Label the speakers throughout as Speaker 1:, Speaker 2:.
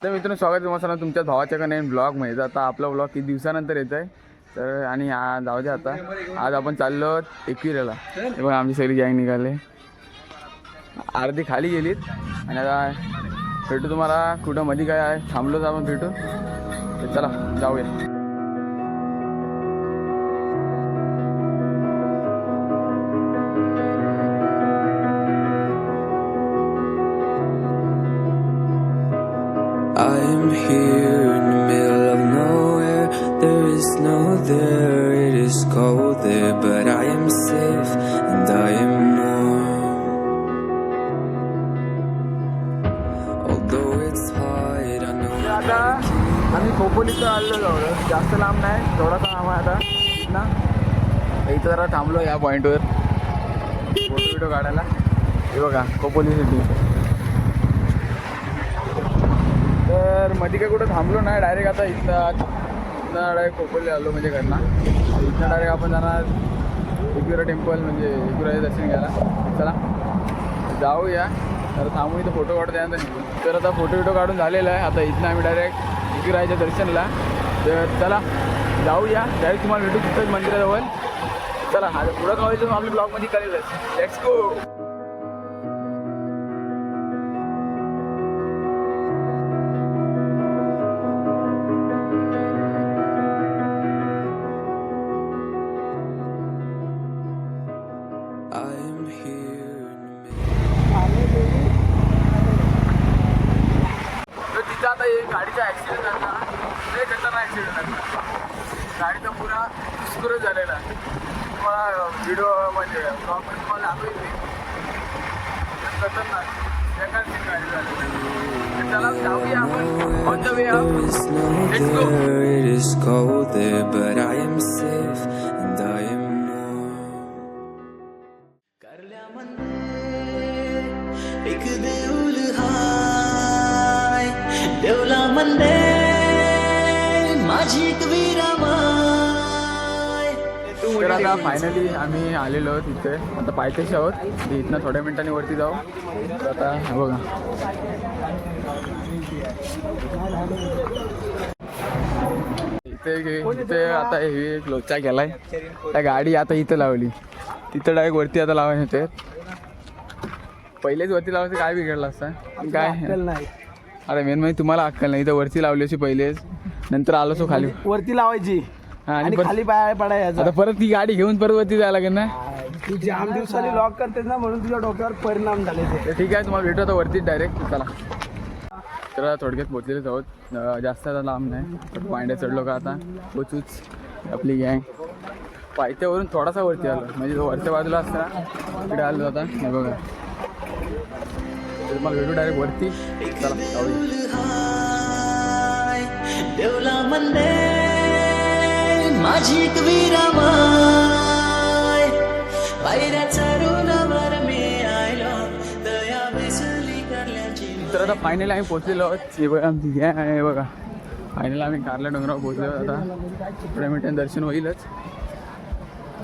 Speaker 1: तर मित्रांनो, स्वागत आहे तुम्हाला तुमच्या भावाच्या का नाही ब्लॉगमध्ये. आता आपला ब्लॉग किती दिवसानंतर येत आहे तर आणि जाऊ दे आता. आज आपण चाललो एकविरेला. हे बघा आमची सगळी गँग निघाले, अर्धी खाली गेलीत आणि आता भेटू तुम्हाला कुठं मध्ये काय आहे थांबलोच आपण भेटू. तर चला जाऊया.
Speaker 2: I am here in the middle of nowhere. There is no there, it is cold there, but I am safe and I am warm. Although it's hard, I know.
Speaker 1: आता आम्ही खोपोलीचं आलो जवळ, जास्त लांब नाही, थोडासा आम्हाला आता ना इथं जरा थांबलो या पॉईंटवर फोटो व्हिडिओ काढायला. हे बघा खोपोली सिटी. तर मध्ये काय कुठं थांबलो नाही, डायरेक्ट आता इथं डायरेक्ट खोपोली आलो म्हणजे घरना. इथं डायरेक्ट आपण जाणार एकविरा टेम्पल म्हणजे एकविराचे दर्शन घ्यायला. चला जाऊया. तर थांबू इथं फोटो काढू त्यानंतर निघू. तर आता फोटो व्हिडिओ काढून झालेला आहे. आता इथनं आम्ही डायरेक्ट एकविराच्या दर्शनला. तर चला जाऊया, डायरेक्ट तुम्हाला भेटू तिथंच मंदिराजवळ. चला आता पुढं काय होईल आपल्या ब्लॉगमध्ये कळेलच. Let's go.
Speaker 2: I am here in the middle.
Speaker 1: तर तिथं आता एक गाडीचा ॲक्सिडेंट झाला, लय खतरनाक ॲक्सिडेंट झाला. गाडीचा पुरा दुष्करच झालेला आहे. तुम्हाला व्हिडिओ म्हणजे ब्लॉगमध्ये तुम्हाला दाखवेल मी. खतरनाक बेकार गाडी झाली. चला जाऊया आपण. On the way
Speaker 2: There is no
Speaker 1: let's go.
Speaker 2: there, it is cold there, but I am safe and I am warm.
Speaker 3: एक देऊल हाय देवला मंदे माझी कवीरा माय.
Speaker 1: तर आता फायनली आम्ही आलेलो आहोत इथे. आता पायथ्याशी आहोत. इथनं थोड्या मिनिटांनी वरती जाऊ. तर आता हे बघा इथे आता हे एक लोचा गेलाय. त्या गाडी आता इथं लावली, तिथं डायरेक्ट वरती आता लावायचे होते. पहिलेच वरती लावायचं काय बिघडलं असतं काय
Speaker 4: नाही.
Speaker 1: अरे मेन म्हणजे तुम्हाला अक्कल नाही. इथं वरती लावली अशी पहिलेच, नंतर आलो सो खाली.
Speaker 4: वरती लावायची
Speaker 1: हा
Speaker 4: आणि
Speaker 1: आणि
Speaker 4: खाली पाय पडायचा.
Speaker 1: आता परत ती गाडी घेऊन परत वरती जायला लागेल ना.
Speaker 4: तू जाम दिवसांनी लॉक करतेस ना, म्हणून तुझ्या डोक्यावर परिणाम झाले ते.
Speaker 1: तर ठीक आहे, तुम्हाला भेटू आता वरतीच डायरेक्ट. चला तर थोडक्यात पोचलेच आहोत. जास्त आता लांब नाही, पांड्या चढलो का आता पोचूच. आपली गँग पायथ्यावरून थोडासा वरती आलो, म्हणजे जो वरच्या बाजूला असताना तिकडे आलो आता. हे बघा तर तुम्हाला भेटू डायरेक्ट वरती. चला जाऊया.
Speaker 3: हाय देवला मंदे माझी कवीरा माय पायऱ्या चढूनवर मी आयलो दया बेसली करल्याची.
Speaker 1: तर आता फायनली आम्ही पोचलेलो आहोत. हे बघा आमची गँग आहे. हे बघा फायनली आम्ही कारल्या डोंगरावर पोचलो. आता थोड्या मिनिटांनी दर्शन होईलच.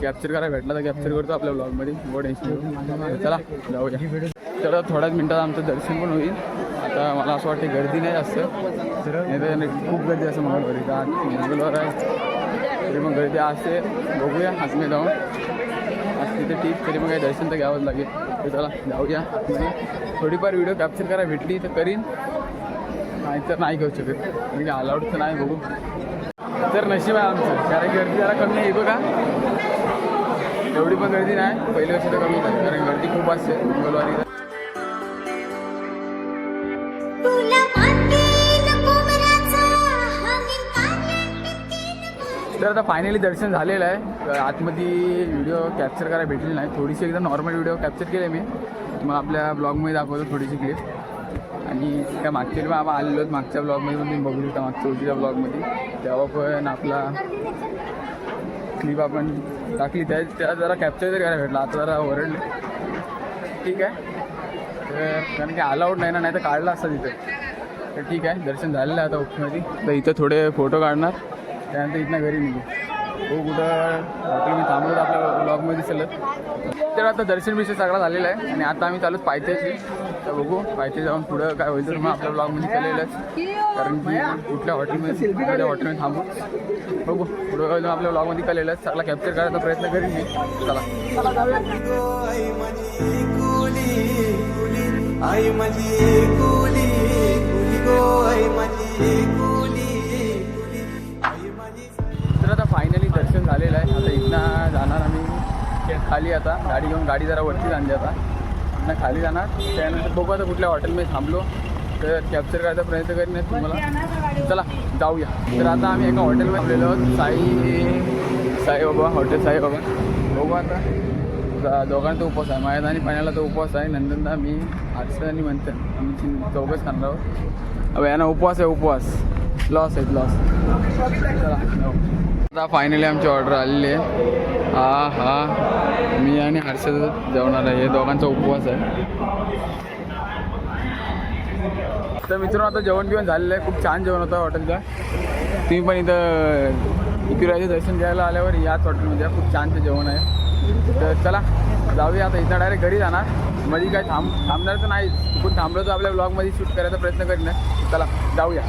Speaker 1: कॅप्चर करायला भेटला तर कॅप्चर करतो आपल्या ब्लॉगमध्ये. No tension. चला जाऊया. तर थोड्याच मिनटात आमचं दर्शन पण होईल. आता मला असं वाटतं गर्दी नाही जास्त, नाही तर खूप गर्दी असं मंगळवारी. का मंगळवार आहे तरी मग गर्दी असते. बघूया आज मी जाऊन. आज तिथे ठीक तरी मग काही दर्शन तर घ्यावंच लागेल. तर चला जाऊया. थोडीफार व्हिडिओ कॅप्चर करायला भेटली तर करीन, नाही तर नाही घेऊ शकत म्हणजे अलाउड तर नाही. बघू. तर नशीब आहे आमचं, कारण गर्दी जरा कमी आहे. बघा एवढी पण गर्दी नाही, पहिल्या वर्षी तर कमीच आहे, कारण गर्दी खूप असते मंगळवारी. तर आता फायनली दर्शन झालेलं आहे. आतमध्ये व्हिडिओ कॅप्चर करायला भेटली नाही. थोडीशी एकदम नॉर्मल व्हिडिओ कॅप्चर केले मी, मग आपल्या ब्लॉगमध्ये दाखवतो थोडीशी क्लिप. आणि त्या मागच्या वेळी आम्ही आलेलो आहेत, मागच्या ब्लॉगमध्ये पण तुम्ही बघू शकता. मागच्या उलटीच्या ब्लॉगमध्ये तेव्हा पण आपला क्लिप आपण टाकली, त्या जरा कॅप्चर तरी करायला भेटला. आता जरा ओरडले. ठीक आहे, तर कारण की अलाउड नाही ना, नाही तर काढला असता तिथे. तर ठीक आहे, दर्शन झालेलं आहे आता ओकेमध्ये. तर इथं थोडे फोटो काढणार, त्यानंतर इथनं घरी निघू. हो कुठं हॉटेल मी थांबलो आपल्या ब्लॉगमध्ये दिसलं. तर आता दर्शन विषय सगळा झालेला आहे आणि आता आम्ही चालूच पायथ्याशी. तर बघू पायथ्याशी जाऊन पुढं काय होईल तर मग आपल्या ब्लॉगमध्ये चालेलच. कारण की कुठल्या हॉटेलमध्ये थांबू बघू पुढं आपल्या ब्लॉगमध्ये कळलेलं सगळा कॅप्चर करायचा प्रयत्न करीन मी. चला
Speaker 3: आई माझी कुली कुली गो आई माझी कुली आई माझी.
Speaker 1: तर आता फायनली दर्शन झालेलं आहे. आता इथनं जाणार आम्ही खाली. आता गाडी घेऊन गाडी जरा वरती आणली. आता इथनं खाली जाणार. त्यानंतर बघू आता कुठल्या हॉटेलमध्ये थांबलो तर कॅप्चर करायचा प्रयत्न करीन तुम्हाला. चला जाऊया. तर आता आम्ही एका हॉटेलमध्ये थांबलेलो आहोत. साईबाबा हॉटेल साईबाबा. बघू आता दोघांचा उपवास आहे. माझ्या आणि पाण्याला तो उपवास आहे. नंदनदा मी हर्षद आणि म्हणते आम्ही चौघच खाणार आहोत. अब यांना उपवास आहे. उपवास लॉस आहेत लॉस. चला आता फायनली आमची ऑर्डर आलेली आहे. हा मी आणि हर्षद जेवणार आहे. हे दोघांचा उपवास आहे. तर मित्रांनो आता जेवण बिवण झालेलं आहे. खूप छान जेवण होतं हॉटेलचं. तुम्ही पण इथं एकविराचं दर्शन घ्यायला आल्यावर याच हॉटेलमध्ये खूप छानचं जेवण आहे. तर चला जाऊया. आता इथं डायरेक्ट घरी जाणार. मध्ये काय थांबणार तर नाही. चुकून थांबलो तर आपल्या ब्लॉगमध्ये शूट करायचा प्रयत्न करीन. चला जाऊया.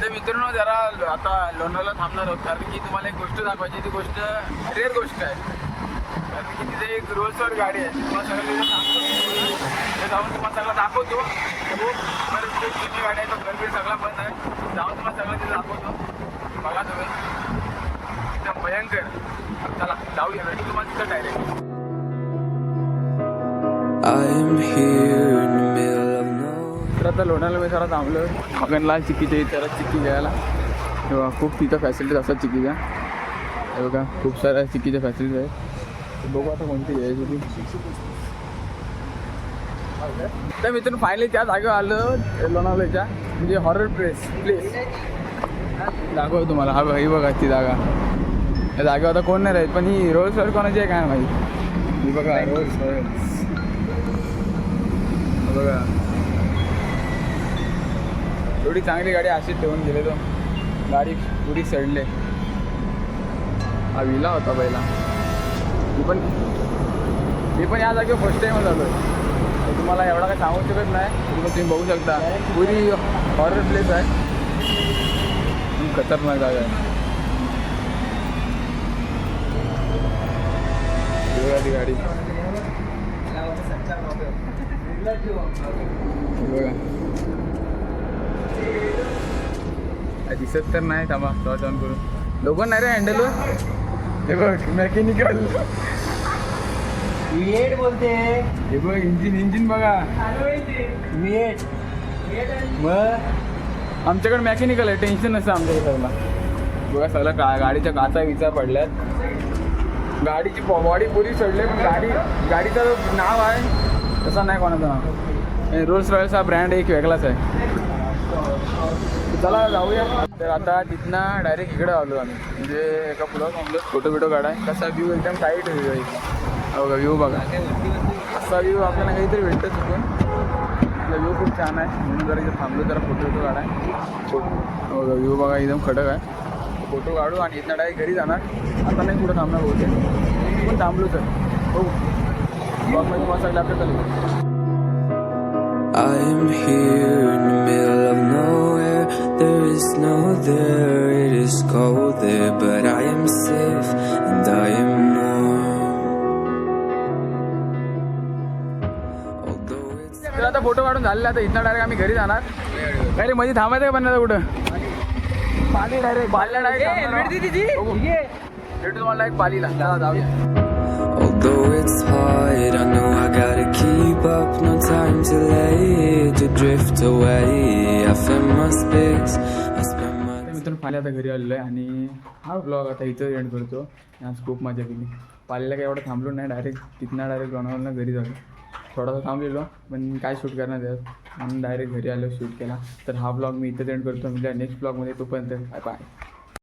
Speaker 1: तर मित्रांनो जरा आता लोणावळ्याला थांबणार आहोत कारण की तुम्हाला एक गोष्ट दाखवायची. ती गोष्ट रेअर गोष्ट आहे कारण की तिथे एक रोल्सवर गाडी आहे. तुम्हाला सगळं तिथे जाऊन तुम्हाला सगळं दाखवतो. परत जुनी गाडी आहे. तो घरबीर सगळा बंद आहे. जाऊन तुम्हाला सगळं तिथे दाखवतो. बघा तुम्ही एकदम भयंकर. चला जाऊया. भेटू तुम्हाला तिथं direct.
Speaker 2: I'm here in the middle of nowhere.
Speaker 1: तर आता लोणावळ्याला मी जरा थांबलो. मगनलाल चिक्कीच्या इथे चिक्की घ्यायला. तेव्हा खूप तिथं फॅसिलिटीज असतात चिक्कीच्या. हे बघा खूप साऱ्या चिक्कीच्या फॅसिलिटीज आहेत. बघू आता कोणती घ्यायची ती. तर मित्रांनो फायनली त्या जागेवर आलं लोणावळ्याच्या म्हणजे हॉरर प्लेस दाखव तुम्हाला. हा बघा ही बघा ती जागा. या जागेवर आता कोण नाही राहील पण ही रोल्स रॉयल कोणाची आहे काय माहिती. ही बघा रोल्स रॉयल्स बघा. एवढी चांगली गाडी अशीच ठेवून गेले. तो गाडी पुरी सडले. हा विला होता पहिला. मी पण या जागेवर फर्स्ट टाईमच आलो आहे. तुम्हाला एवढा काही सांगू शकत नाही. तुम्ही बघू शकता पुरी हॉरर प्लेस आहे. खतरनाक जागा आहे. बघा ती गाडी बघा. दिसत तर नाही. थांबा टॉर्च ऑन करून. लोक नाही रे हँडलवर. हे बघ मेकॅनिकल
Speaker 4: वेट बोलते.
Speaker 1: हे बघ इंजिन बघा.
Speaker 4: वेट
Speaker 1: मग आमच्याकडे मेकॅनिकल आहे. टेन्शन नसतं आमच्याकडे सगळं. बघा सगळं गाडीच्या काचा विचा पडल्यात. गाडीची बॉडी पुरी चढले पण गाडीचं नाव आहे तसं नाही कोणाचं नाव. रोल्स रॉयल्स हा ब्रँड एक वेगळाच आहे. चला जाऊया. तर आता तिथनं डायरेक्ट इकडे आलो आम्ही म्हणजे एका पुढं थांबलो. फोटो काढाय. कसा व्ह्यू एकदम टाईट व्ह्यू आहे. बघा व्ह्यू बघा. असा व्ह्यू आपल्याला काहीतरी भेटतं चुकून. आपला व्ह्यू खूप छान आहे म्हणून जरा इथं थांबलो. जरा फोटो काढाय. बघा व्ह्यू बघा एकदम खडक आहे. फोटो काढू आणि इथनं डायरेक्ट घरी जाणार. आता नाही कुठं थांबणार होते पण थांबलो तर हो ब्लॉगमध्ये मला सगळं आपल्या चालू.
Speaker 2: I am here in the middle of nowhere. There is no there. It is cold there, but I am safe and I am warm. Although it's
Speaker 1: तर आता फोटो काढून झालेला. आता इथनं डायरेक्ट आम्ही घरी जाणार. काय रे मध्ये थांबायचं का पण कुठं पाली डायरेक्ट तुम्हाला डायरेक्ट पालीला. चला जाऊया.
Speaker 2: Although it's hard, I know I gotta keep up. No time to late to drift away. I found my space. I spend my
Speaker 1: मित्रांनो पाली आता घरी आलेलो आहे आणि हा ब्लॉग आता इथं एंड करतो. आज खूप मजा केली. पालीला काही एवढं थांबलो नाही. डायरेक्ट लोणावळ्याला घरी झालो. थोडासा थांबलेलो पण काय शूट करणार त्यात म्हणून डायरेक्ट घरी आलो शूट केला. तर हा ब्लॉग मी इथंच एंड करतो. म्हणजे नेक्स्ट ब्लॉगमध्ये तोपर्यंत बाय बाय.